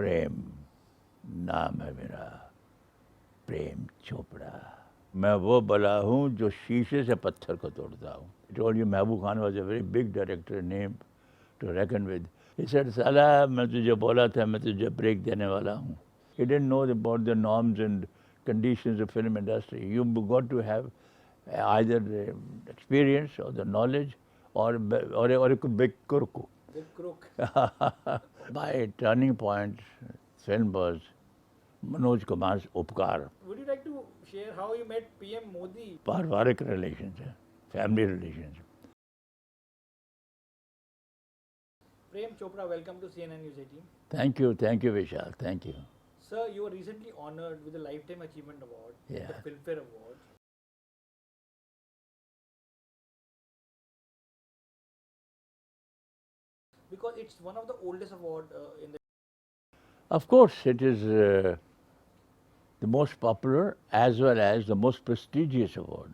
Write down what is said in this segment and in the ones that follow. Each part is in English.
प्रेम नाम है मेरा, प्रेम चोपड़ा। मैं वो बला हूँ जो शीशे से पत्थर को तोड़ता हूँ। I told you Mehboob Khan was a very big director, name to reckon with. He said, साला मैं तुझे बोला था मैं तुझे ब्रेक देने वाला हूँ. He didn't know about the norms and conditions of film industry. You got to have either the experience or the knowledge or a big crook. Big crook. My turning point film was Manoj Kumar's Upkar. Would you like to share how you met PM Modi? Parvarik relations, family relations. Prem Chopra, welcome to CNN News 18. Thank you Vishal, thank you. Sir, you were recently honored with the Lifetime Achievement Award, Yeah. the Filmfare Award. Because it's one of the oldest award in the... Of course, it is the most popular as well as the most prestigious award.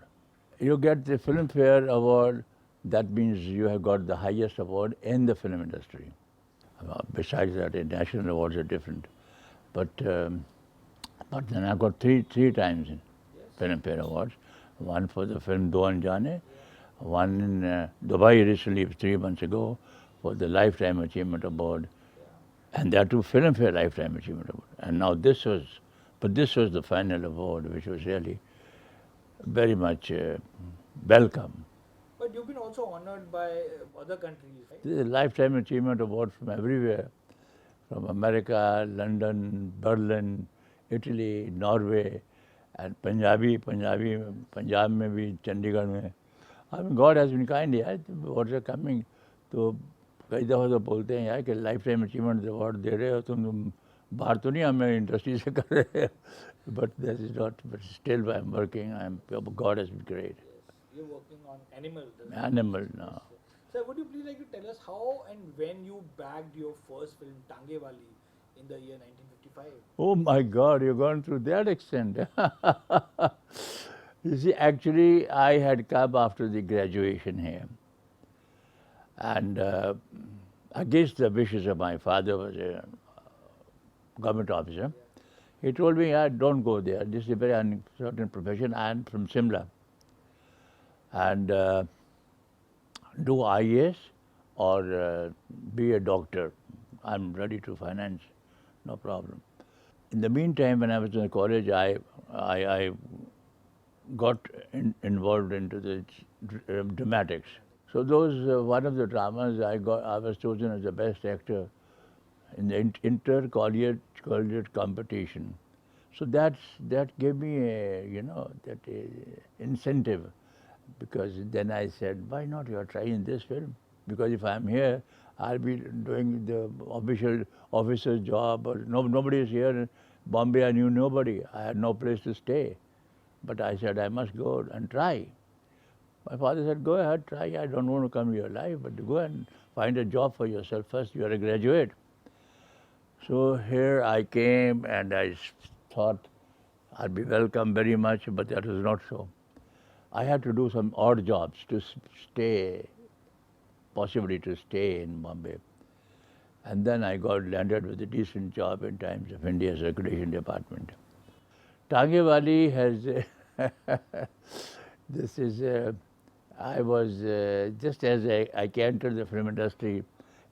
You get the Filmfare Award, that means you have got the highest award in the film industry. Besides that, the national awards are different. But then I got three times in Filmfare Awards. One for the film Do Anjane, one in Dubai recently, 3 months ago, for the Lifetime Achievement Award, and there are two Filmfare Lifetime Achievement Award. And now this was the final award, which was really very much welcome. But you've been also honored by other countries, right? This is a Lifetime Achievement Award from everywhere, from America, London, Berlin, Italy, Norway, and Punjab में भी, Chandigarh में. I mean, God has been kind, यार. Awards are coming. तो कई दफ़ा तो बोलते हैं यार कि Lifetime Achievement Award दे रहे हो तुम बाहर तो नहीं हमें इंडस्ट्री से कर रहे हो. But that is not. But still, I'm working. God has been great. You're working on animals. Animal now. Sir, would you please like to tell us how and when you bagged your first film, Tange Wali, in the year 1955? Oh my God, you're going through that extent. You see, actually, I had come after the graduation here. And against the wishes of my father, was a government officer. He told me, don't go there. This is a very uncertain profession. I'm from Simla. And do IAS or be a doctor. I'm ready to finance, no problem. In the meantime, when I was in college, I got involved into the dramatics. So those one of the dramas I was chosen as the best actor in the inter-collegiate competition. So that gave me a incentive, because then I said, why not you are trying this film? Because if I'm here, I'll be doing the officer's job, or nobody is here. In Bombay, I knew nobody. I had no place to stay. But I said, I must go and try. My father said, go ahead, try. I don't want to come to your life, but go and find a job for yourself first. You are a graduate. So here I came and I thought I'd be welcome very much, but that was not so. I had to do some odd jobs to stay, possibly to stay in Bombay. And then I got landed with a decent job in Times of India's Recreation Department. Tange Wali has, this is, I was, just as I entered the film industry,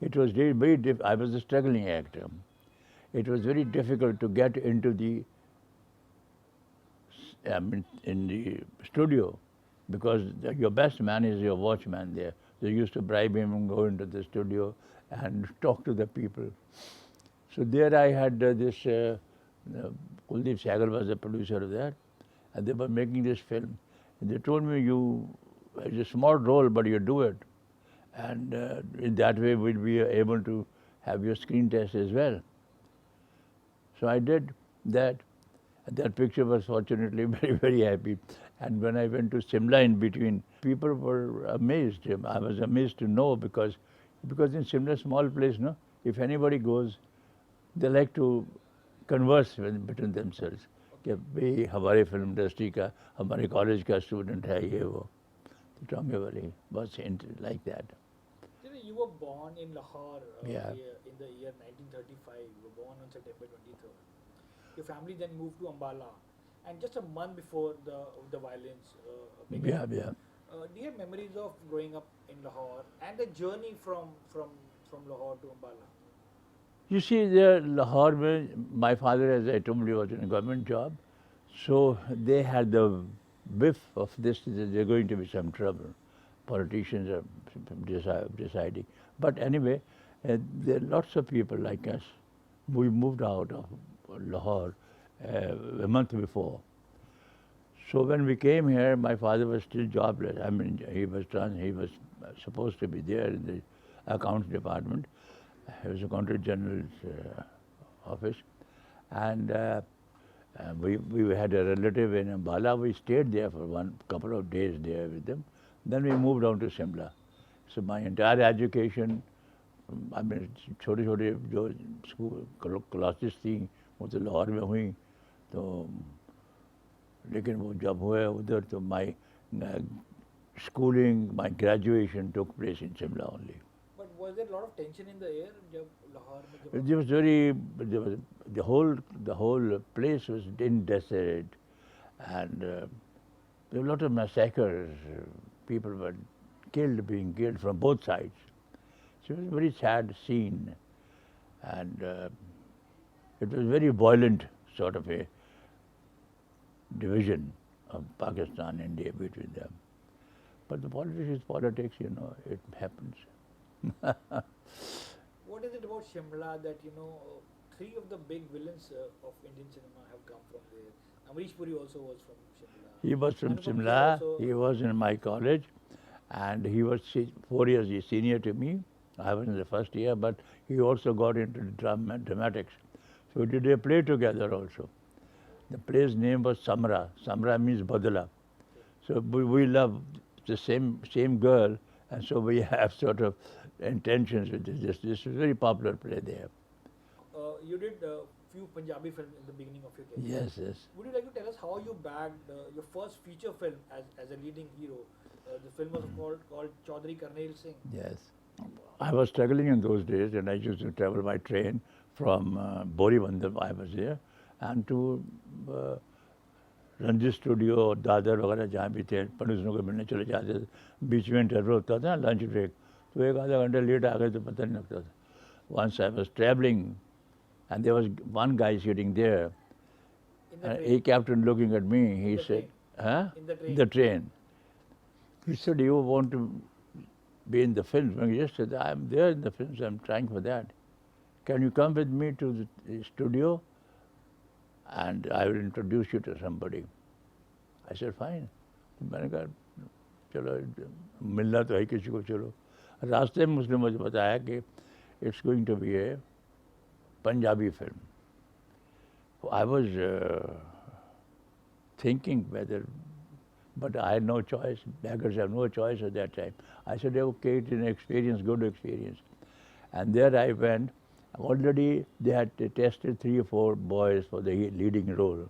it was very I was a struggling actor. It was very difficult to get into the, in the studio, because your best man is your watchman there. They used to bribe him and go into the studio and talk to the people. So there I had this, Kuldeep Sagar was the producer of that, and they were making this film. And they told me, it's a small role, but you do it. And in that way we'll be able to have your screen test as well. So I did that. And that picture was fortunately very, very happy. And when I went to Simla in between, people were amazed. I was amazed to know, because in Simla, small place, no, if anybody goes, they like to converse between themselves. कि भाई हमारे film industry का, हमारे college का student है ये वो. तो टांगे वाली, बस like that. you were born in Lahore Yeah. in the year 1935. You were born on September 23rd. Your family then moved to Ambala, and just a month before the violence began. Yeah, yeah. Do you have memories of growing up in Lahore and the journey from Lahore to Ambala? You see, there, Lahore, mein, my father, as I told you, was in a government job. So they had the whiff of this, that there's going to be some trouble. Politicians are deciding. But anyway, there are lots of people like us. We moved out of Lahore a month before. So when we came here, my father was still jobless. I mean, he was supposed to be there in the accounts department. He was accountant general's office, and we had a relative in Ambala. We stayed there for one couple of days there with them. Then we moved on to Shimla. So my entire education, I mean, छोटे छोटे जो school classes थी वो तो लाहौर में हुई तो लेकिन वो जब हुए उधर तो my schooling, my graduation took place in Shimla only. But was there a lot of tension in the air जब Lahore में जब It was the whole place was in desert, and there were a lot of massacres. People were being killed from both sides. So it was a very sad scene, and it was very violent sort of a division of Pakistan and India between them. But the politics is politics, you know, it happens. What is it about Shimla that three of the big villains of Indian cinema have come from there? Amrish Puri also was from Shimla. He was from And from Simla. here also- He was in my college, and he was 4 years senior to me. I was in the first year, but he also got into dramatics. So we did a play together also. The play's name was Samra. Samra means Badala. So we love the same girl, and so we have sort of intentions with this. This is a very popular play there. You did a few Punjabi films in the beginning of your career. Yes, yes. Would you like to tell us how you bagged your first feature film as a leading hero? The film was called Chaudhary Karnail Singh. Yes. I was struggling in those days, and I used to travel by train from Borivandar, I was there, and to Ranjit studio और दादर वगैरह जहाँ भी थे प्रोड्यूसरों को मिलने चले जाते थे बीच में इंटरवल होता था लंच ब्रेक तो एक आधा घंटा लेट आ गए तो पता नहीं लगता था once I was traveling and there was one guy sitting there In the and train. he kept on looking at me. He the said, train. huh? In the train. The train. He said, you want to be in the films? I just said, I'm there in the films, I'm trying for that. Can you come with me to the studio? And I will introduce you to somebody. I said, fine. मैंने कहा चलो मिलना तो है किसी को चलो रास्ते में उसने मुझे बताया कि it's going to be a Punjabi film. I was thinking whether, but I had no choice. Beggars have no choice at that time. I said, okay, it's an experience, good experience. And there I went. Already they had tested 3 or 4 boys for the leading role.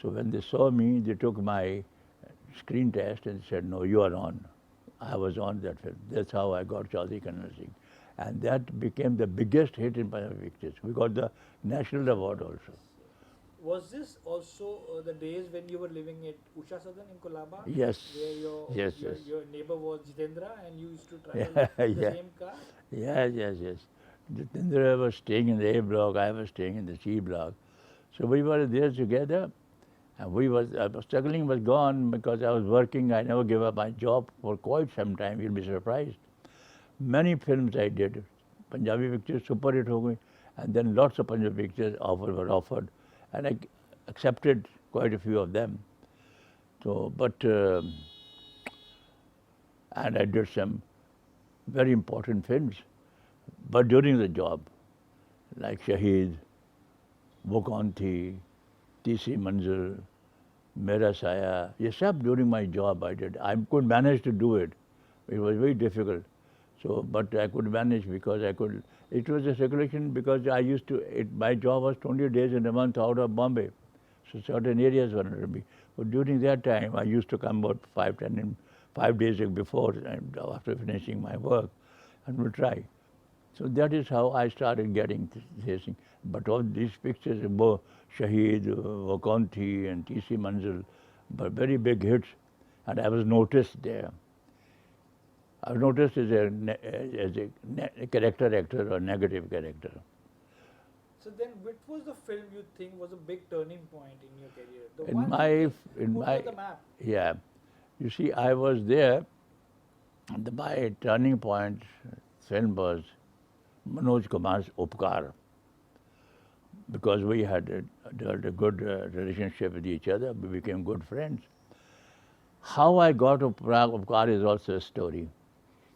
So when they saw me, they took my screen test and said, no, you are on. I was on that film. That's how I got Chaudhary Karnail Singh. And that became the biggest hit in Punjabi pictures. We got the national award also. Was this also the days when you were living at Usha Sadan in Kolaba? Yes. Where Yes. your neighbor was Jitendra and you used to travel Yeah, in the yeah. same car? Yes. Jitendra was staying in the A block, I was staying in the C block. So we were there together, and I was struggling was gone because I was working. I never gave up my job for quite some time. You'll be surprised. Many films I did. Punjabi pictures super hit ho gayi, and then lots of Punjabi pictures were offered, and I accepted quite a few of them. So, and I did some very important films. But during the job, like Shaheed, वो कौन थी, तीसरी मंजिल, मेरा साया, ये सब during my job I did. I could manage to do it. It was very difficult. So, but I could manage because I could. It was a circulation because I used to. My job was 20 days in a month out of Bombay, so certain areas were under me. But during that time, I used to come about 5 days before and after finishing my work, and we'll try. So that is how I started getting this thing. But all these pictures, Shaheed, Vakanthi and T.C. Manzil, were very big hits, and I was noticed there. I was noticed as a character actor or negative character. So then, which was the film you think was a big turning point in your career? The In one my, you think in put you my, on the map. yeah, you see, I was there. My turning point film was Manoj Kumar's Upkar, because we had developed a good relationship with each other. We became good friends. How I got Upkar is also a story.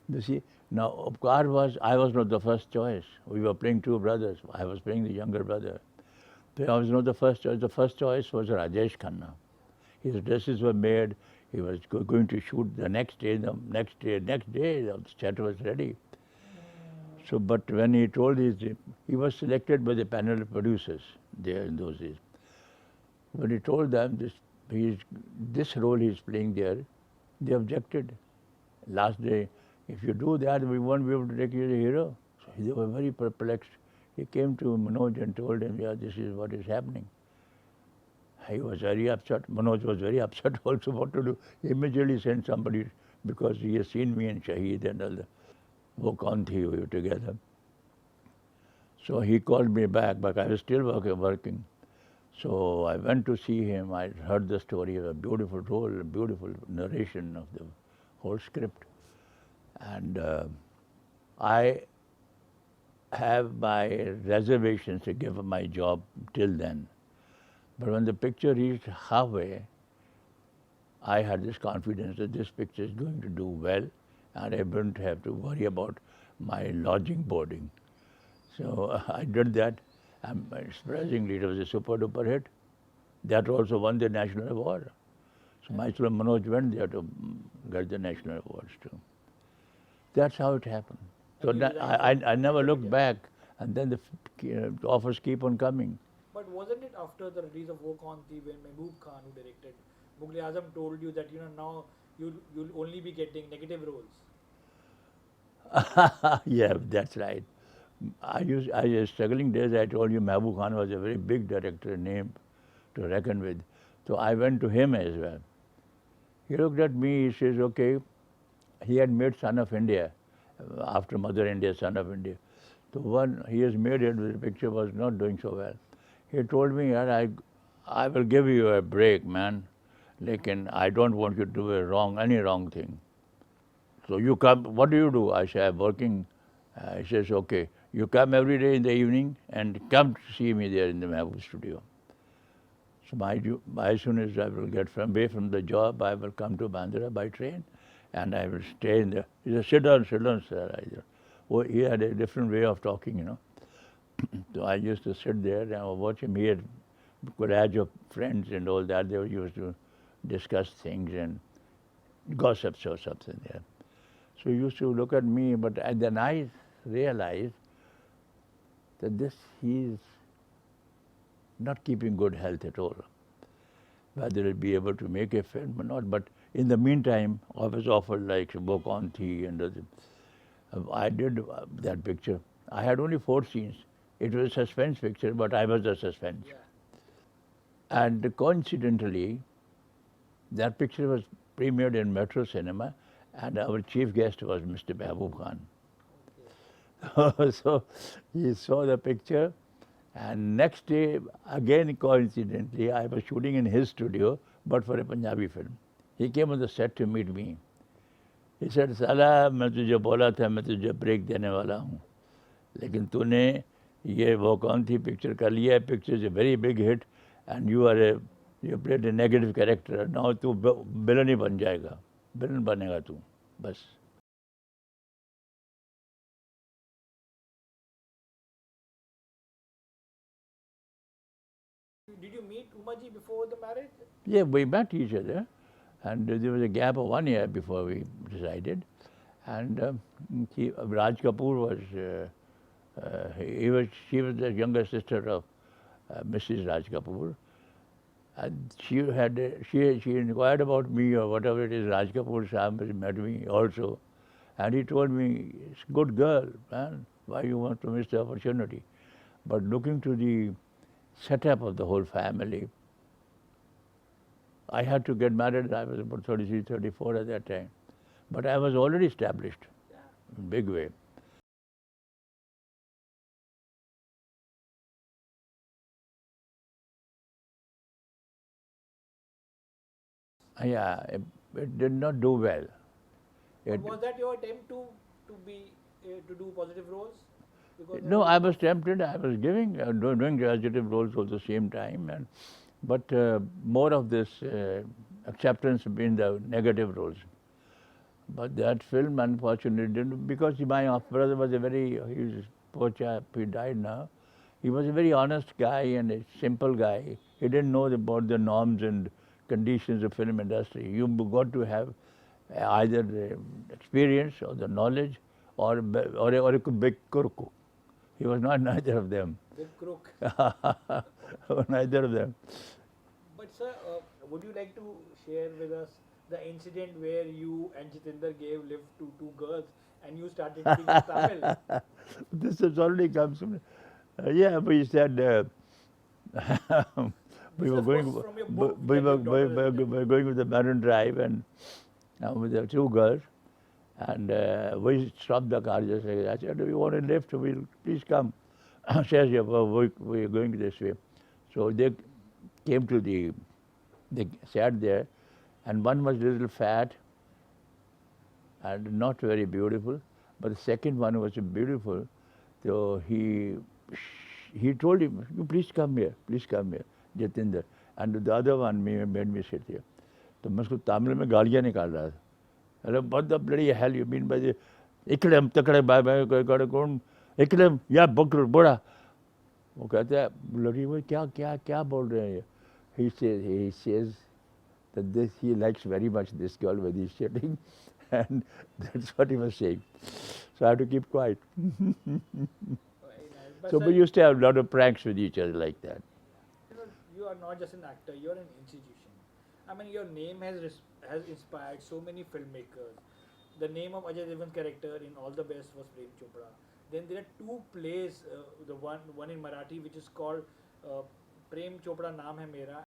You see, now I was not the first choice. We were playing two brothers. I was playing the younger brother. So I was not the first choice. The first choice was Rajesh Khanna. His dresses were made. He was going to shoot the next day. The next day, the set was ready. So, but when he told he was selected by the panel of producers there in those days. When he told them this role he's playing there, they objected. Last day, if you do that, we won't be able to take you as a hero. So they were very perplexed. He came to Manoj and told him, yeah, this is what is happening. He was very upset. Manoj was very upset also what to do. He immediately sent somebody because he has seen me and Shaheed and all the Vokanthi, we were together. So he called me back, but I was still working. So I went to see him. I heard the story of a beautiful role, a beautiful narration of the whole script. And I have my reservations to give my job till then. But when the picture reached halfway, I had this confidence that this picture is going to do well and I wouldn't have to worry about my lodging boarding. So I did that, and surprisingly it was a super duper hit. That also won the national award. So myself and Manoj went there to get the national awards too. That's how it happened. So And you I never resigned looked from back, and then the offers keep on coming. But wasn't it after the release of Wo Kaun Thi when Mehboob Khan, who directed Mughal Azam, told you that now you'll only be getting negative roles? Yeah, that's right. I was struggling days. I told you Mehboob Khan was a very big director name to reckon with. So I went to him as well. He looked at me, he says, okay, he had made Son of India, after Mother India, Son of India. So one, he has made it, the picture was not doing so well. He told me, "Yaar, I will give you a break, man. Like, I don't want you to do any wrong thing. So you come, what do? I say, I'm working. He says, okay, you come every day in the evening and come to see me there in the Mehboob studio. So as soon as I will get away from the job, I will come to Bandra by train and I will stay in the, he said, sit down, sir. Oh, he had a different way of talking. So I used to sit there and watch him. He had garage of friends and all that. They used to discuss things and gossips or something there. So he used to look at me, but then I realized that he's not keeping good health at all. Whether he'll be able to make a film or not. But in the meantime, I was offered like Bokanthi and other. I did that picture. I had only 4 scenes. It was a suspense picture, but I was the suspense. Yeah. And coincidentally, that picture was premiered in Metro Cinema, and our chief guest was Mr. Mehboob Khan. Okay. So he saw the picture, and next day, again coincidentally, I was shooting in his studio, but for a Punjabi film. He came on the set to meet me. He said, "Sala, मैं तुझे बोला था मैं तुझे break देने वाला हूँ, लेकिन तूने ये वो कौन थी पिक्चर कर लिया है. Picture is a very big hit, and you played a negative character. Now तू villain ही बन जाएगा, villain बनेगा तू, बस." Did you meet Umaji before the marriage? Yeah, we met each other, and there was a gap of 1 year before we decided. And Raj Kapoor was, she was the younger sister of Mrs. Raj Kapoor. And she inquired about me or whatever it is. Raj Kapoor Sahab met me also. And he told me, it's a good girl, man. Why you want to miss the opportunity? But looking to the setup of the whole family, I had to get married. I was about 33, 34 at that time. But I was already established in a big way. Yeah, it did not do well. But It, was that your attempt to be to do positive roles? Because no, I was tempted. I was doing positive roles at the same time, but more of this acceptance in the negative roles. But that film, unfortunately, didn't, because my brother was a very, he's poor chap, he died now. He was a very honest guy and a simple guy. He didn't know about the norms and conditions of film industry. You got to have either the experience or the knowledge or a big crook. He was not neither of them. big crook. Neither of them. But sir, would you like to share with us the incident where you and Jitinder gave lift to two girls and you started speaking Tamil? This has already come soon. Yeah, we said we This were of going. course from your book We that were, your we daughter has were, we were going with the Marine Drive and with the two girls, and we stopped the car. Just like, I said, "Do you want a lift? We'll please come." Says, "Yeah, well, we're going this way." So they came to they sat there, and one was a little fat and not very beautiful, but the second one was beautiful. So he told him, "You please come here, Jatinder." And the other one made me sit here. तो मैं उसको तमिल में गालियाँ निकाल रहा था. अरे what the bloody hell you mean by the इकड़म तकड़े बाय कौन इकड़म या बकर बड़ा. वो कहता है bloody वो क्या क्या क्या बोल रहे हैं ये. He says that he likes very much this girl when he's sitting, and that's what he was saying. So I have to keep quiet. Very nice. But So sir, we used to have a lot of pranks with each other like that. you know, you are not just an actor; you are an institution. I mean, your name has inspired so many filmmakers. The name of Ajay Devgan's character in All the Best was Prem Chopra. Then there are two plays, the one in Marathi which is called Prem Chopra Naam Hai Mera.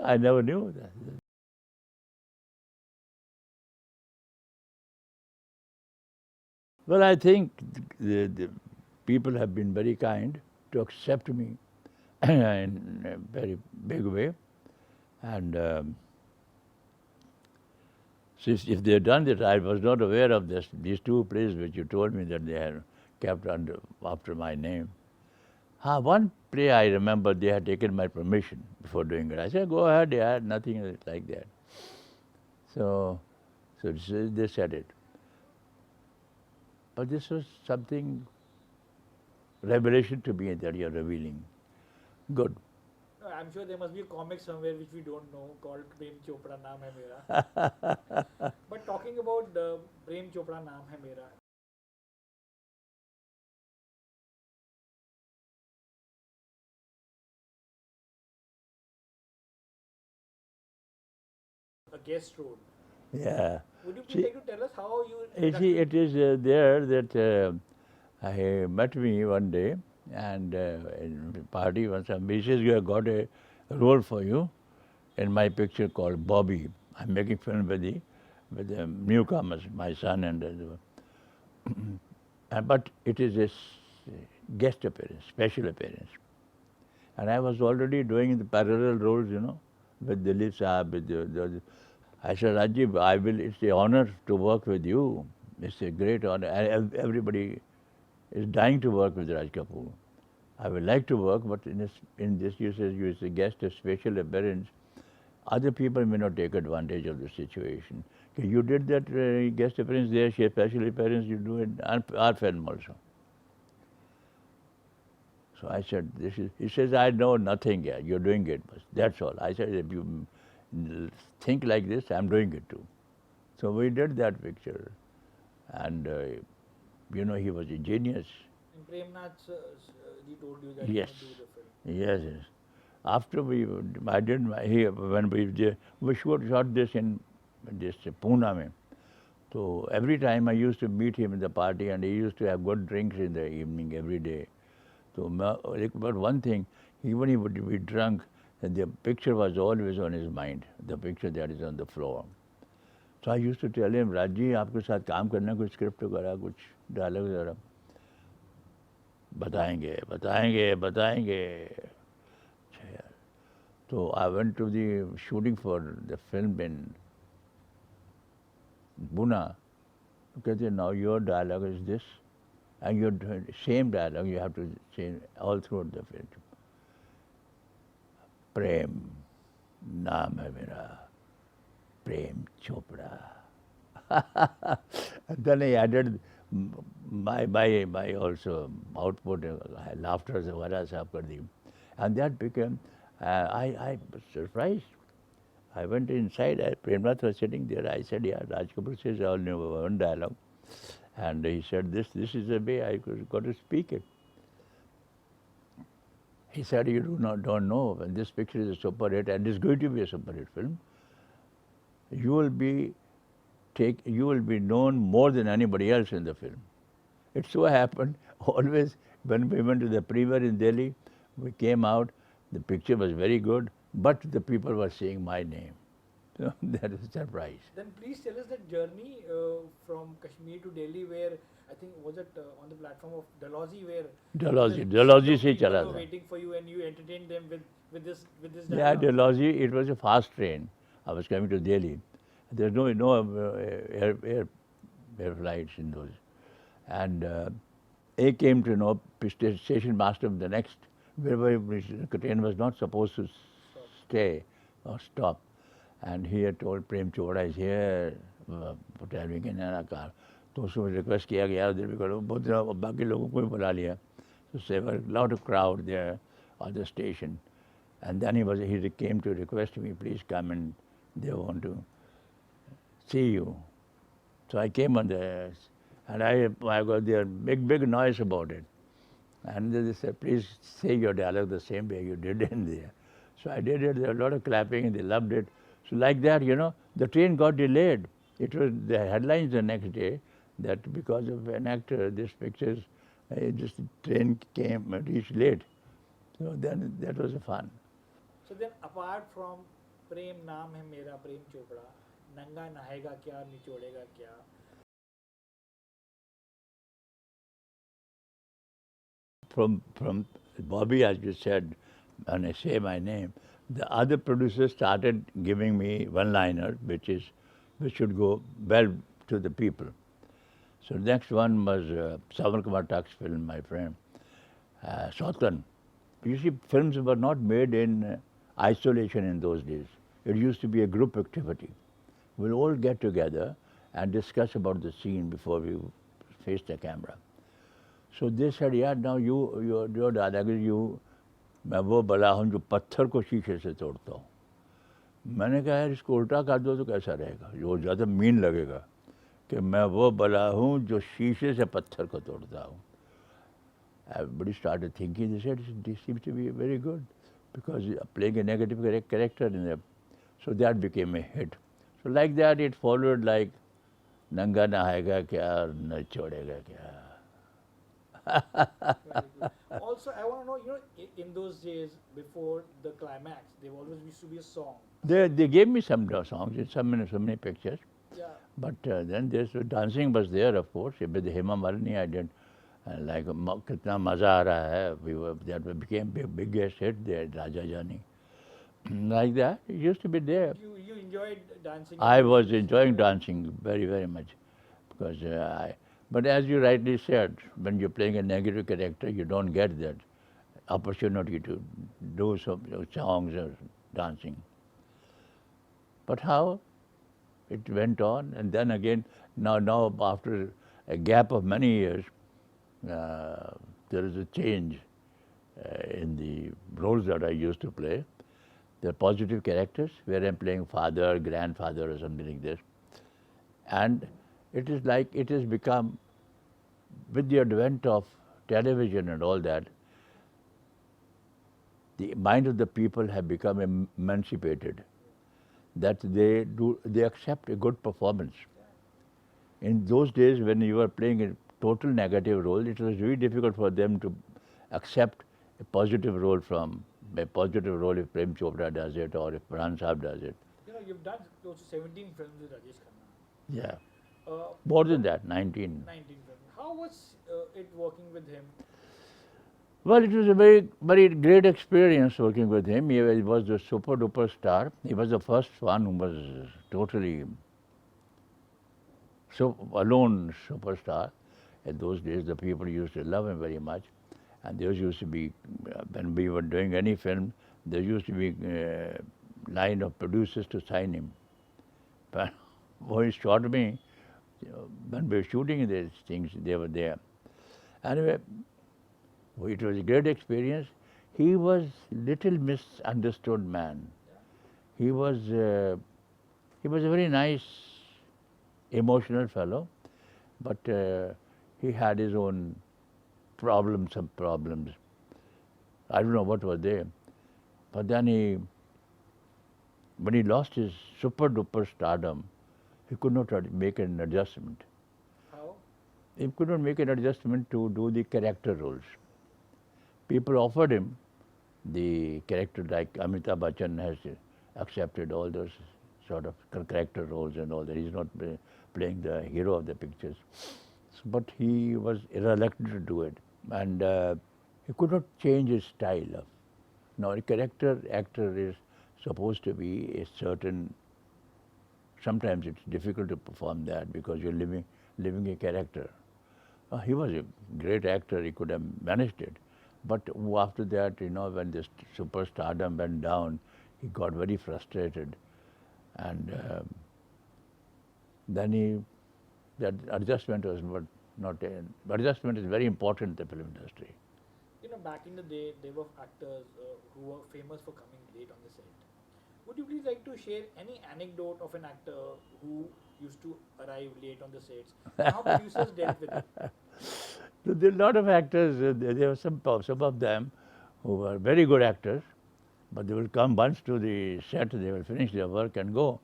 I never knew that. Well, I think the people have been very kind to accept me in a very big way. And since if they had done it, I was not aware of these two plays which you told me that they had kept after my name. One play I remember they had taken my permission before doing it. I said, "Go ahead, yeah, nothing like that." So they said it. But this was something revelation to me that you're revealing. Good. I'm sure there must be a comic somewhere which we don't know called Prem Chopra Naam Hai Mera. But talking about the Prem Chopra Naam Hai Mera, a guest role. Yeah. Would you please See, like to tell us how you? see, it is there that he met me one day and in a party once. He says, "You have got a role for you in my picture called Bobby. I'm making film with the newcomers, my son and but it is a guest appearance, special appearance. And I was already doing the parallel roles, with Dilip Saab, with I said, Rajib, it's an honor to work with you. It's a great honor. Everybody is dying to work with Raj Kapoor. I would like to work, but in this you says you is a guest, a special appearance. Other people may not take advantage of the situation. Okay, you did that guest appearance there, special appearance, you do it in our film also. So I said, he says, I know nothing yet, you're doing it, but that's all. I said, if you think like this, I'm doing it too. So we did that picture. And, he was a genius. And Premnath he told you that Yes. you do the film. Yes, yes. After when we shot this in this Pune में. So every time I used to meet him in the party, and he used to have good drinks in the evening every day. So, but one thing, even he would be drunk, and the picture was always on his mind, the picture that is on the floor. So I used to tell him, Rajji, आपके साथ काम करना, कुछ script वगैरह, कुछ dialogue वगैरह बताएंगे, बताएंगे, बताएंगे. अच्छा यार. So I went to the shooting for the film in Pune. कहते, now your dialogue is this, and your same dialogue you have to say all throughout the film. प्रेम नाम है मेरा, Prem Chopra. And then I added my also output, laughter वगैरह सब कर दी. And that became, I was surprised. I went inside, Premnath was sitting there. I said, yeah, Raj Kapoor says only one dialogue. And he said, this is the way I got to speak it. He said, you don't know, when this picture is a super hit, and it's going to be a super hit film, you will be known more than anybody else in the film. It so happened, always when we went to the premiere in Delhi, we came out, the picture was very good, but the people were saying my name. So that was a surprise. Then please tell us that journey from Kashmir to Delhi, where I think was it on the platform of Dalhousie, where Dalhousie se people chala were tha. waiting for you and you entertained them with this Yeah, dialogue. Dalhousie, it was a fast train. I was coming to Delhi. There's no air flights in those. And I came to know, station master of the next, wherever the train was not supposed to stay or stop. And he had told Prem Chopra is here, traveling in a car. तो उसको request किया गया उधर भी करो, बहुत बाकी लोगों को भी बुला लिया. So there were a lot of crowd there on the station. And then he came to request me, please come, and they want to see you. So I came on the, and I got their big noise about it. And they said, please say your dialogue the same way you did in there. So I did it, there was a lot of clapping, and they loved it. So like that, the train got delayed. It was the headlines the next day that because of an actor, this train reached late. So then that was fun. So then apart from Prem नाम है मेरा Prem Chopra, नंगा नहाएगा क्या निचोड़ेगा क्या, From Bobby, as you said, when I say my name, the other producers started giving me one-liner, which should go well to the people. So next one was Kumar Tuck's film, my friend, Shotgun. You see, films were not made in isolation in those days. It used to be a group activity. We'll all get together and discuss about the scene before we face the camera. So they said, yeah, now your dialogue is मैं वो बला हूँ जो पत्थर को शीशे से तोड़ता हूँ. मैंने कहा यार इसको उल्टा कर दो तो कैसा रहेगा, वो ज़्यादा मीन लगेगा कि मैं वो बला हूँ जो शीशे से पत्थर को तोड़ता हूँ. Everybody started thinking, they said, this seems to be very good because playing a negative character in there. So that became a hit. So like that it followed like नंगा नहाएगा क्या और न छोड़ेगा क्या. Also, I want to know, in those days before the climax, there always used to be a song. They gave me some songs in so many pictures. Yeah. But then dancing was there, of course. With Hema Malini, I did like कितना मजा आ रहा है. That became biggest hit there, Raja Jani. Like that, it used to be there. You enjoyed dancing? I was enjoying dancing very, very much because but as you rightly said, when you're playing a negative character, you don't get that opportunity to do some songs or dancing. But how? It went on, and then again, now after a gap of many years, there is a change in the roles that I used to play. They're positive characters where I'm playing father, grandfather, or something like this. And it is like it has become, with the advent of television and all that, the mind of the people have become emancipated. that they accept a good performance. In those days, when you were playing a total negative role, it was very difficult for them to accept a positive role if Prem Chopra does it or if Pran Saab does it. You know, you've done close to 17 films with Rajesh Khanna. Yeah. Uh, More than that, 19. 19 films. How was it working with him? Well, it was a very, very great experience working with him. He was a super duper star. He was the first one who was totally alone superstar. In those days, the people used to love him very much. And there used to be, when we were doing any film, there used to be a line of producers to sign him. But when he shot me, when we were shooting these things, they were there. Anyway, it was a great experience. He was little misunderstood man. He was a very nice, emotional fellow, but he had his own some problems. I don't know what were they. But then when he lost his super duper stardom, he could not make an adjustment. How? He could not make an adjustment to do the character roles. People offered him the character, like Amitabh Bachchan has accepted all those sort of character roles and all that. He's not playing the hero of the pictures. But he was reluctant to do it. And he could not change his style. Now, a character actor is supposed to be a certain. Sometimes it's difficult to perform that because you're living a character. He was a great actor. He could have managed it. But after that, when this superstardom went down, he got very frustrated. And then that adjustment was not adjustment is very important in the film industry. You know, back in the day, there were actors who were famous for coming late on the set. Would you please like to share any anecdote of an actor who used to arrive late on the sets? And how producers dealt with it? So there are a lot of actors. There were some of them who were very good actors, but they will come once to the set, they will finish their work and go.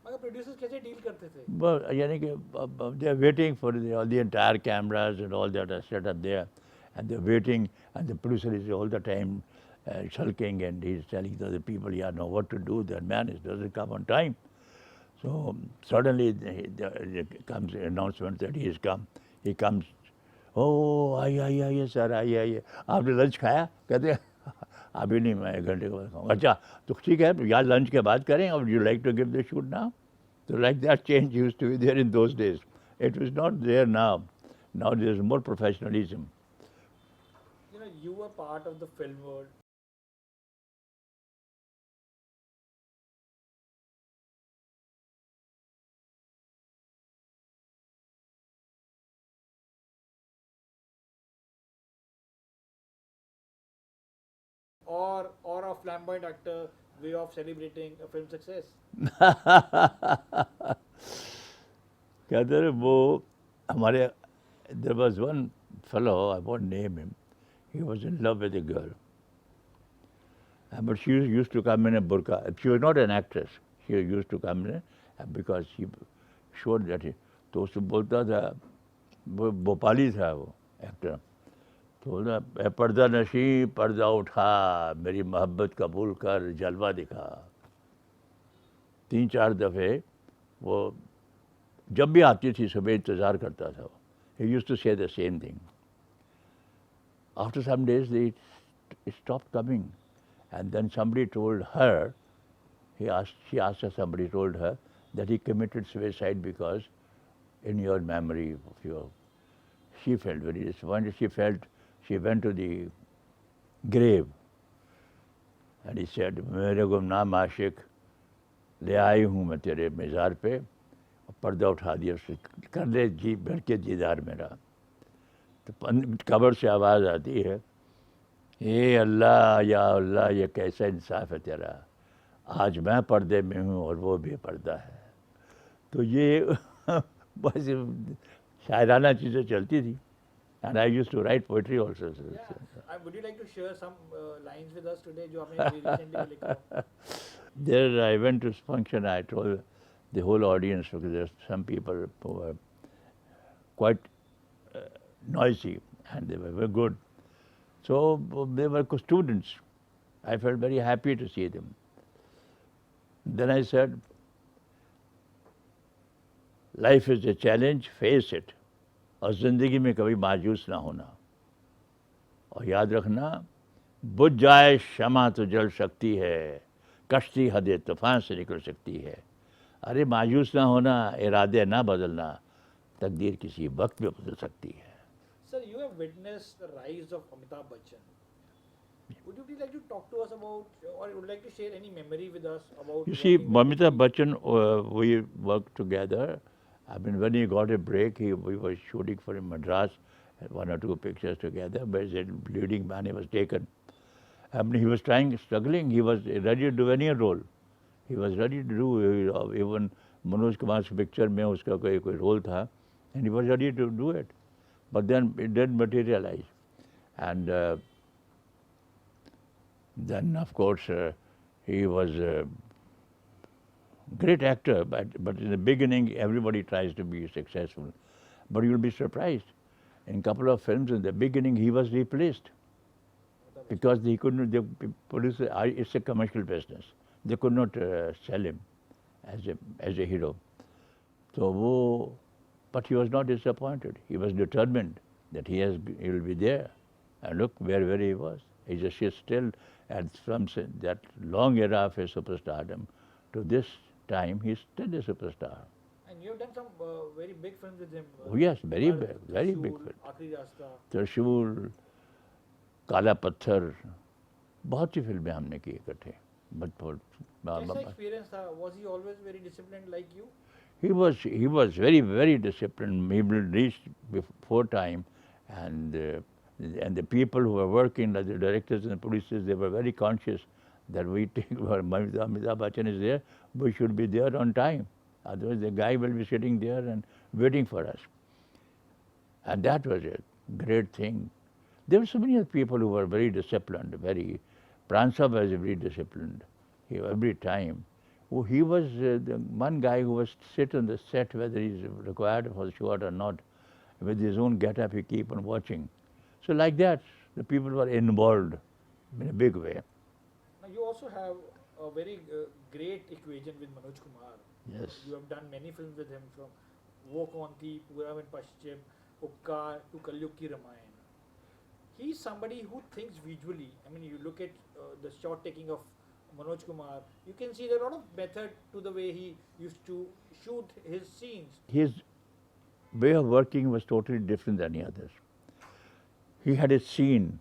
मगर producers कैसे deal करते थे? Well, they are waiting for all the entire cameras and all that are set up there, and they're waiting, and the producer is all the time sulking, and he's telling the other people, yeah, know what to do. That man doesn't come on time. So suddenly there comes an announcement that he has come. He comes, oh, आइए sir आइए आपने lunch खाया? कहते हैं अभी नहीं, मैं 1 घंटे के बाद खाऊंगा. अच्छा तो ठीक है यार, लंच के बाद करें, और you like to give the shoot now? So like that change used to be there in those days. It was not there now. Now there's more professionalism. You know, you were part of the film world. Or a flamboyant actor way of celebrating a film success. कहते रहे वो हमारे there was one fellow, I won't name him, he was in love with a girl. But she used to come in a burqa. She was not an actress. She used to come in because she showed that तो उससे बोलता था, वो भोपाली था वो actor, तो बोला ए पर्दा नशी पर्दा उठा मेरी मोहब्बत कबूल कर जलवा दिखा. 3-4 दफ़े वो जब भी आती थी सुबह इंतज़ार करता था. He used to say the same thing. After some days they stopped coming, and then somebody told her, somebody told her that he committed suicide because in your memory of your. She felt very disappointed. She went to the grave, and he said, मेरे गुमनाम आशिक ले आई हूँ मैं तेरे मज़ार पे, पर्दा उठा दिया उससे, कर ले जी भर के दीदार मेरा. तो कब्र से आवाज़ आती है, ए अल्लाह या अल्लाह ये कैसा इंसाफ है तेरा, आज मैं पर्दे में हूँ और वो बेपर्दा है. तो ये बस शायराना चीज़ें चलती थी. And I used to write poetry also. Yeah. Would you like to share some lines with us today जो आपने recently लिखा? There I went to this function, I told the whole audience, because there's some people who were quite noisy and they were very good. So they were students. I felt very happy to see them. Then I said, life is a challenge, face it, और ज़िंदगी में कभी मायूस ना होना, और याद रखना, बुझ जाए शमा तो जल सकती है, कश्ती हदे तूफान से निकल सकती है। अरे मायूस ना होना, इरादे ना बदलना, तकदीर किसी वक्त भी बदल सकती है। Sir, you have witnessed the rise of Amitabh Bachchan. Would you please like to talk to us about, or would like to share any memory with us about? You see, working with Amitabh him? Bachchan, we worked together. I mean, when he got a break, we were shooting for in Madras, one or two pictures together, but as a leading man, he was taken. I mean, he was struggling, he was ready to do any role. He was ready to do, even Manoj Kumar's picture में उसका कोई role था, and he was ready to do it. But then it didn't materialize. And then, of course, he was a great actor, but in the beginning, everybody tries to be successful. But you'll be surprised. In a couple of films, in the beginning, he was replaced because he couldn't. The producer, it's a commercial business. They could not sell him as a hero. So, but he was not disappointed. He was determined that he will be there. And look where he was. He's still, and from that long era of his superstardom to this time, he's still a superstar. And you have done some very big films with him. Oh yes, very big film. आखिरी रास्ता. त्रिशूल, काला पत्थर, बहुत सी फिल्में हमने की इकट्ठे. कैसा experience था? Was he always very disciplined like you? He was very disciplined. He will reach before time, and the people who were working, like the directors and the producers, they were very conscious that we take Amitabh Bachchan is there, we should be there on time. Otherwise, the guy will be sitting there and waiting for us. And that was a great thing. There were so many other people who were very disciplined. Pransa was very disciplined. Every time. Oh, he was the one guy who was sit on the set whether he's required for the shot or not. With his own get-up, he keep on watching. So like that, the people were involved in a big way. Now you also have a very great equation with Manoj Kumar. Yes. You have done many films with him, from Wo Kaun Thi, Puravan Paschim, Uppkar to Kalyug Ki Ramayan. He's somebody who thinks visually. I mean, you look at the shot taking of Manoj Kumar, you can see there are a lot of method to the way he used to shoot his scenes. His way of working was totally different than the others. He had a scene,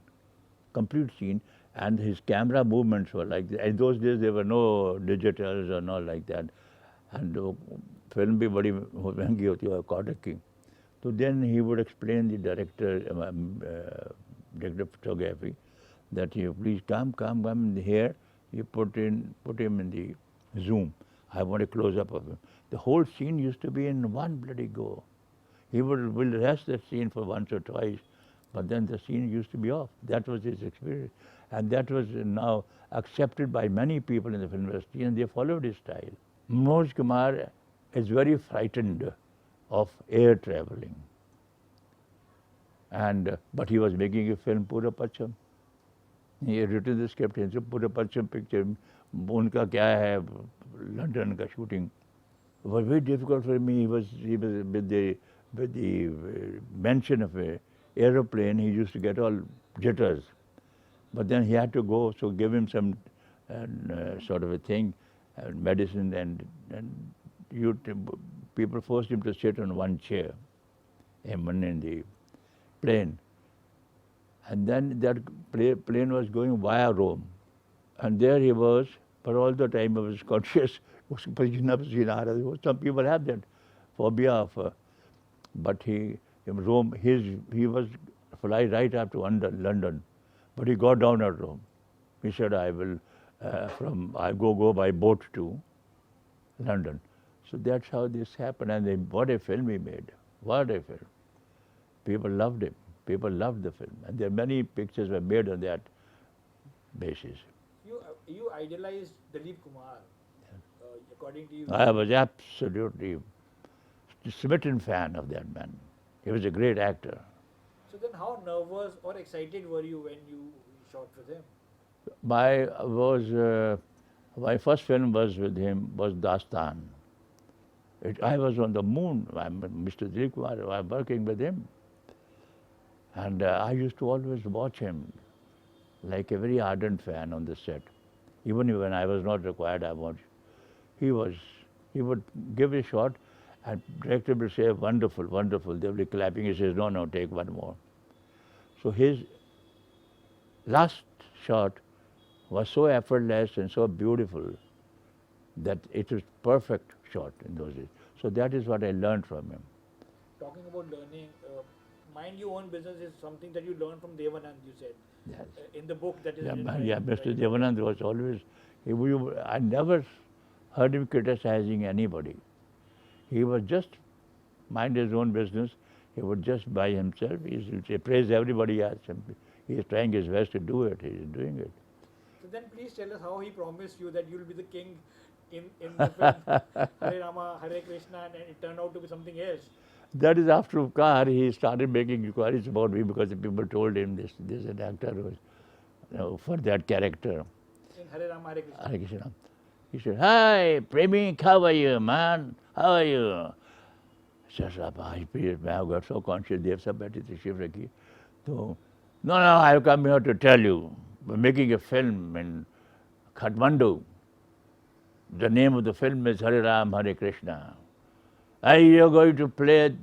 complete scene, and his camera movements were like that. In those days, there were no digitals or not like that. And film bhi badi महंगी होती है Kodak की. So then he would explain the director of photography that you please come here. You put him in the zoom. I want a close up of him. The whole scene used to be in one bloody go. He will rest that scene for once or twice, but then the scene used to be off. That was his experience. And that was now accepted by many people in the film industry, and they followed his style. Manoj Kumar is very frightened of air traveling. But he was making a film, Pura Pacham. He had written the script, and said, Pura Pacham picture, unka kya hai, London ka shooting. It was very difficult for me. He was with the mention of a aeroplane, he used to get all jitters. But then he had to go, so give him some sort of a thing, medicine, and people forced him to sit on one chair, in the plane. And then that plane was going via Rome. And there he was, for all the time I was conscious. Some people have that phobia of, but in Rome, he was fly right up to London, but he got down at Rome. He said, I will go by boat to London. So that's how this happened, and what a film he made. What a film. People loved him. People loved the film, and there are many pictures were made on that basis. you idealized Dilip Kumar, according to you. I was absolutely smitten fan of that man. He was a great actor. So then, how nervous or excited were you when you shot with him? My was my first film was with him was Dastan. I was on the moon. Mr. Dilip Kumar. I'm working with him, and I used to always watch him like a very ardent fan on the set. Even when I was not required, I watched. He was. He would give a shot, and director would say, "Wonderful, wonderful." They would be clapping. He says, "No, no, take one more." So his last shot was so effortless and so beautiful that it was perfect shot in those days. So that is what I learned from him. Talking about learning, mind your own business is something that you learned from Devanand. You said Yes. in the book that is Yeah, written by yeah, by Mr. Devanand was always, I never heard him criticizing anybody. He was just mind his own business. He would just by himself. He praise everybody else. He is trying his best to do it. He is doing it. So then, please tell us how he promised you that you will be the king in the film Hare Rama, Hare Krishna, and it turned out to be something else. That is after Kumar, he started making inquiries about me because the people told him this is an actor who is, for that character. In Hare Rama, Hare Krishna. Hare Krishna. He said, "Hi, Premi, how are you, man? How are you?" Says, I have got so conscious, they have सब बैठी थी शिव रखी. So, no, I have come here to tell you, we're making a film in Kathmandu. The name of the film is Hare Ram, Hare Krishna. And you're going to play,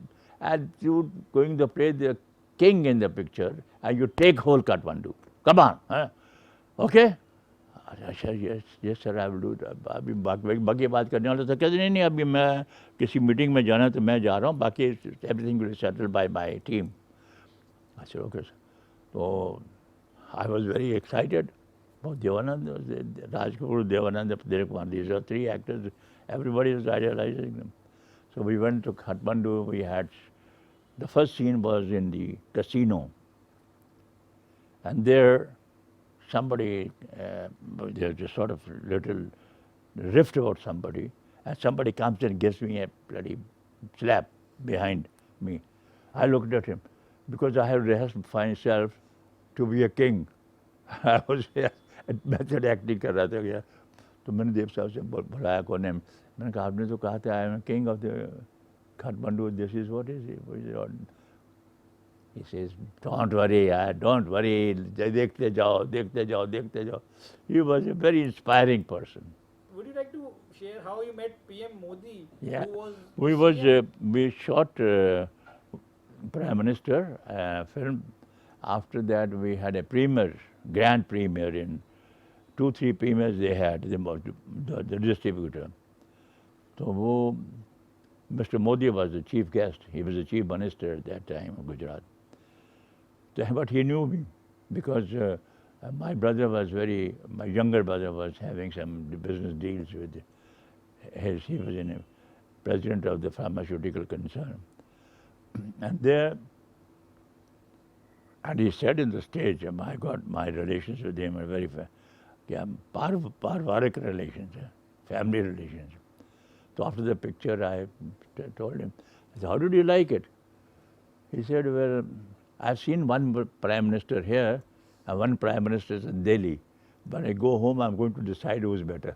and you're going to play the king in the picture, and you take whole Kathmandu. Come on, huh? Okay? I said, yes, sir, I will do it. अभी बाकी बात करने वाला था कहते नहीं अभी मैं किसी मीटिंग में जाना तो मैं जा रहा हूँ बाकी everything will be settled by my team. I said, okay, sir. So I was very excited about Devanand, Raj Kapoor, Devanand, Dilip Kumar. These are three actors. Everybody was idealizing them. So we went to Kathmandu. We had the first scene was in the casino, and there somebody there's a sort of little rift about somebody, and somebody comes and gives me a bloody slap behind me. I looked at him because I had rehearsed myself to be a king. I was method acting कर रहा था क्या तो मैंने देव साहब से बुलाया कौन है मैंने कहा आपने तो कहा था I am king of the Kathmandu, this is what is it? He says, don't worry, don't worry, देखते जाओ, देखते जाओ, देखते जाओ. He was a very inspiring person. Would you like to share how you met PM Modi? Yeah, Who was we shot Prime Minister film. After that, we had a premiere, grand premiere in 2-3 premieres they had, the distributor. So वो Mr. Modi was the chief guest. He was the chief minister at that time of Gujarat. But he knew me because my younger brother was having some business deals with he was president of the pharmaceutical concern. And he said in the stage, my God, my relations with him are very parvarik relations, family relations. So after the picture, I told him, I said, how did you like it? He said, well, I've seen one prime minister here and one prime minister in Delhi. When I go home, I'm going to decide who's better.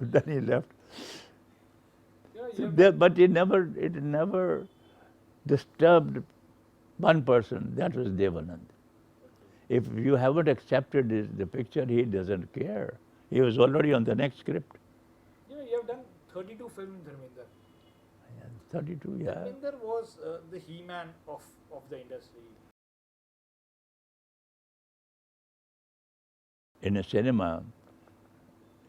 Then he left. But it never disturbed one person. That was Devanand. If you haven't accepted the picture, he doesn't care. He was already on the next script. You have done 32 films, Dharmender. 32, yeah. Dharmender was the he-man of the industry. In a cinema,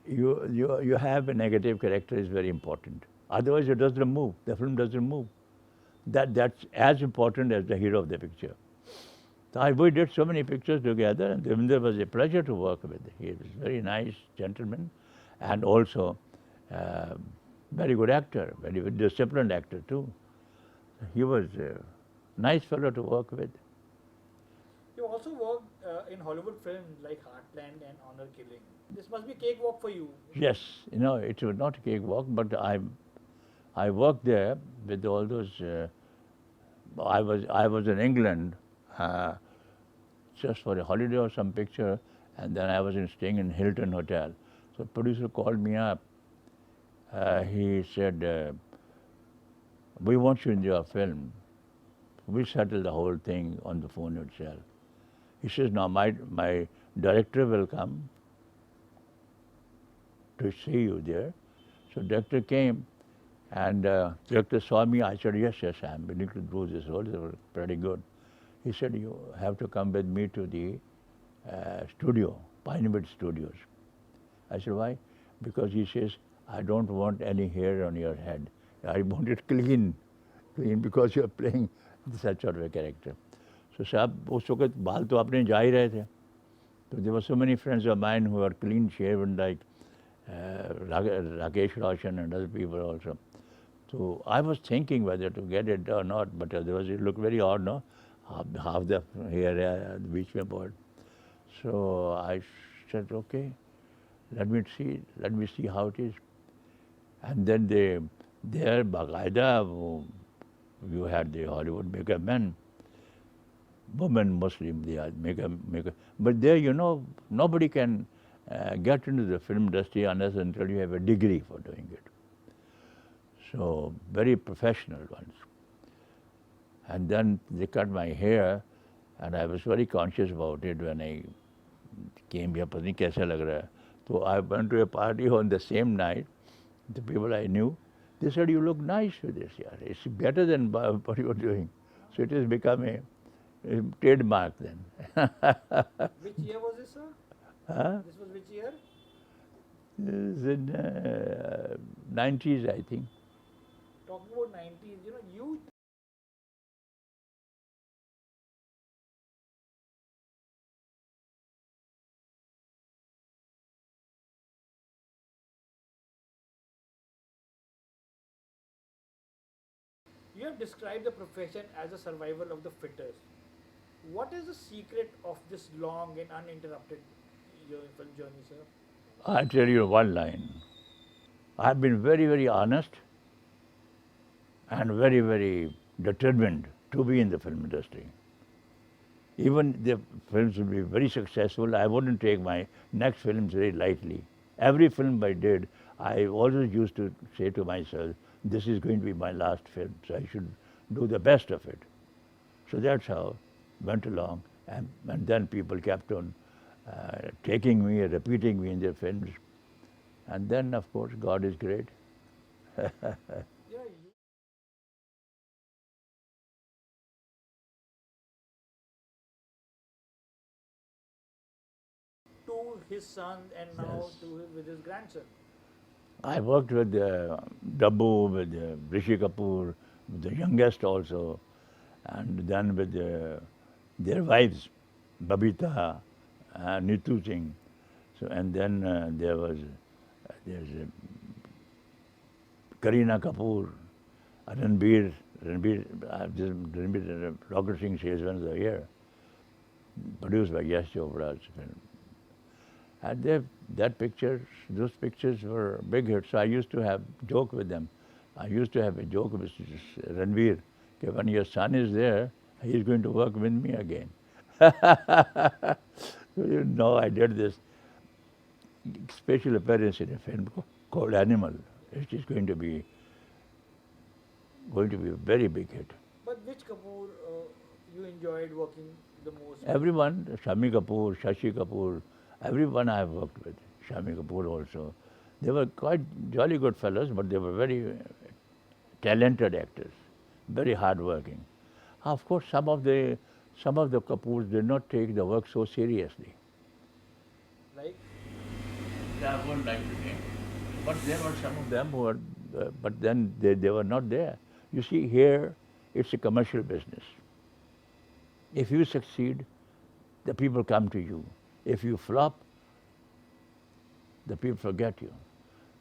you have a negative character is very important. Otherwise, it doesn't move. The film doesn't move. That's as important as the hero of the picture. So we did so many pictures together, and Dharmender was a pleasure to work with. He was a very nice gentleman, and also very good actor, very disciplined actor too. He was a nice fellow to work with. You also worked in Hollywood films like Heartland and Honor Killing. This must be cakewalk for you. Yes, it was not a cakewalk, but I worked there with all those. I was in England uh, just for a holiday or some picture, and then I was staying in Hilton Hotel. So producer called me up. He said, "We want you in your film." We settled the whole thing on the phone itself. He says, "Now my director will come to see you there." So director came, and director saw me. I said, "Yes, yes, I'm willing to do this role. They were pretty good." He said, "You have to come with me to the studio, Pinewood Studios." I said, "Why?" Because he says, "I don't want any hair on your head. I want it clean, clean because you're playing such sort of a character." So साहब उस वक्त बाल तो अपने जा ही रहे थे. So there were so many friends of mine who are clean shaven like Rakesh Roshan and other people also. So I was thinking whether to get it or not, but otherwise it looked very odd, no? Half the hair the beach में bald. So I said, okay, let me see how it is. And then there बाकायदा you had the Hollywood makeup men, women Muslim, they are makeup. But there, nobody can get into the film industry unless until you have a degree for doing it. So very professional ones. And then they cut my hair, and I was very conscious about it when I came here. पता नहीं कैसा लग रहा है. So I went to a party on the same night. The people I knew, they said, "You look nice with this, yaar. It's better than what you were doing." So it has become a trademark then. Which year was this, sir? Huh? This was which year? This is in 90s, I think. Talking about 90s, you you have described the profession as a survival of the fittest. What is the secret of this long and uninterrupted your film journey, sir? I'll tell you one line. I've been very, very honest and very, very determined to be in the film industry. Even the films will be very successful, I wouldn't take my next films very lightly. Every film I did, I always used to say to myself, this is going to be my last film, so I should do the best of it. So that's how went along, and then people kept on taking me, repeating me in their films. And then, of course, God is great. Yeah, you, to his son and now Yes. with his grandson. I worked with Dabbu, with Rishi Kapoor, with the youngest also, and then with their wives, Babita, Nitu Singh. So, and then there's Kareena Kapoor, Ranbir, Rocket Singh says once a year, produced by Yash Chopra's film. And those pictures were big hits. So I used to have joke with them. I used to have a joke with Ranveer, that when your son is there, he is going to work with me again. I did this special appearance in a film called Animal. It is going to be a very big hit. But which Kapoor you enjoyed working the most? Everyone, Shami Kapoor, Shashi Kapoor, everyone I have worked with, Shami Kapoor also. They were quite jolly good fellows, but they were very talented actors, very hardworking. Of course, some of the Kapoors did not take the work so seriously. Like, I wouldn't like to name, but there were some of them who were, but then they were not there. You see, here it's a commercial business. If you succeed, the people come to you. If you flop, the people forget you.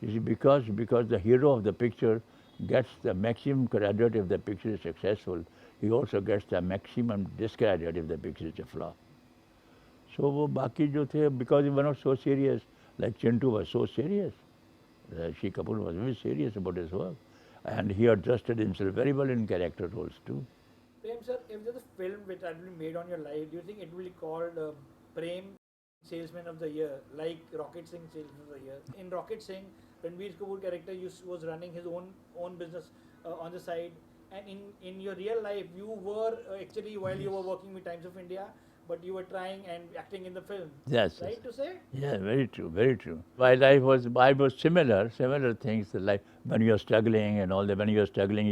You see, because the hero of the picture gets the maximum credit if the picture is successful, he also gets the maximum discredit if the picture is a flop. So वो बाकी जो थे, because he was not so serious, like Chintu was so serious. Rishi Kapoor was very serious about his work. And he adjusted himself very well in character roles too. Prem sir, if there's a film which had been made on your life, do you think it will be called Prem Salesman of the Year, like Rocket Singh Salesman of the Year? In Rocket Singh, Ranbir Kapoor character was running his own business on the side, and in your real life, you were actually while you were working with Times of India, but you were trying and acting in the film. Yes. Right Yes. to say? Yeah, very true, very true. My life was, I was similar things. Like when you're struggling and all that, when you're struggling,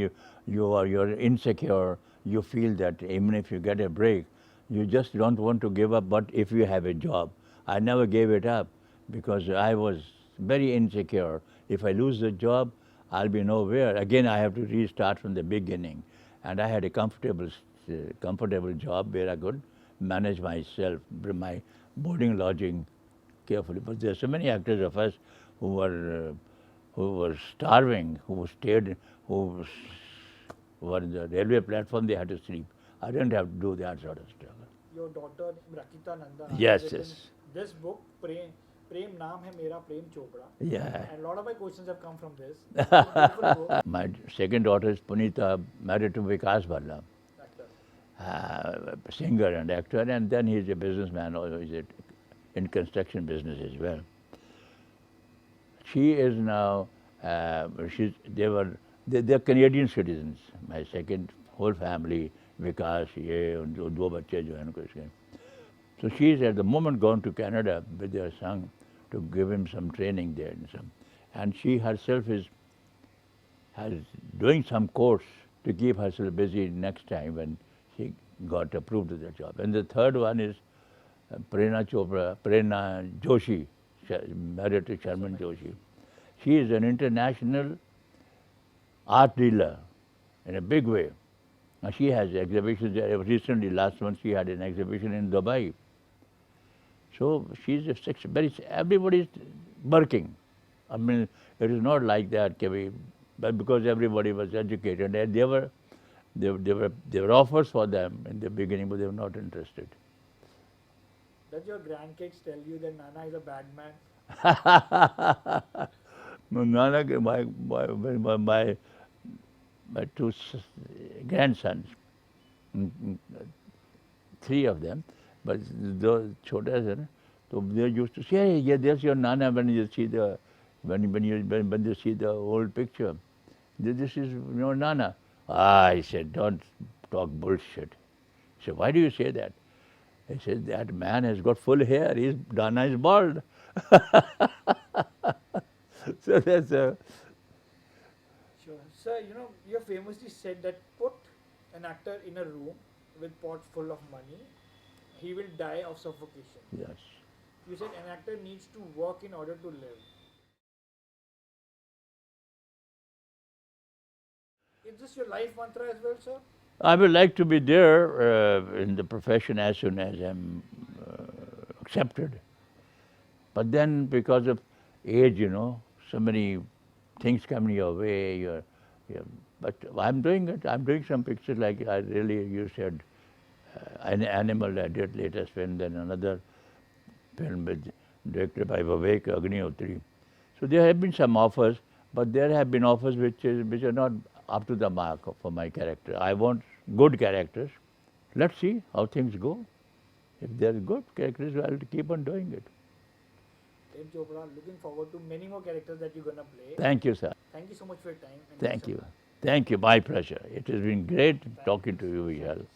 you're insecure. You feel that even if you get a break, you just don't want to give up. But if you have a job, I never gave it up because I was very insecure. If I lose the job, I'll be nowhere. Again, I have to restart from the beginning. And I had a comfortable job where I could manage myself, my boarding, lodging carefully. But there are so many actors of us who were starving, who stayed, who were in the railway platform. They had to sleep. I didn't have to do that sort of struggle. Your daughter Rakita Nanda Yes, has written yes. this book, Prem Naam Hai Mera Prem Chopra. Yeah. And a lot of my questions have come from this. It's a beautiful book. My second daughter is Punita, married to Vikas Bhalla, Actor. singer and actor, and then he's a businessman, or he's in construction business as well. She is now, they're Canadian citizens. My second whole family, Vikas, ये और दो बच्चे जो हैं उनको इसके. So she is at the moment gone to Canada with their son to give him some training there and she herself is doing some course to keep herself busy next time when she got approved to the job. And the third one is Prerna Joshi, married to Sharman Joshi. She is an international art dealer in a big way. Now she has exhibitions there. Recently, last month, she had an exhibition in Dubai. So she's everybody's working. I mean, it is not like that, but because everybody was educated, and there were offers for them in the beginning, but they were not interested. Does your grandkids tell you that Nana is a bad man? No, Nana, my two grandsons, three of them, but those छोटे से ना, so they used to say, hey, yeah, there's your Nana when you see when you see the old picture. This is your Nana. I said, don't talk bullshit. He said, why do you say that? I said, that man has got full hair. Nana is bald. So that's a... Sure. Sir, you have famously said that put an actor in a room with pot full of money, he will die of suffocation. Yes. You said an actor needs to work in order to live. Is this your life mantra as well, sir? I would like to be there in the profession as soon as I'm accepted. But then because of age, so many things come your way. But I'm doing it. I'm doing some pictures like you said, an animal I did latest film, then another film directed by Vivek Agnihotri. So there have been some offers, but there have been offers which are not up to the mark for my character. I want good characters. Let's see how things go. If they're good characters, I'll keep on doing it. Prem Chopra, looking forward to many more characters that you're gonna play. Thank you, sir. Thank you so much for your time. And Thank you. Thank you. My pleasure. It has been great talking to you, Vishal.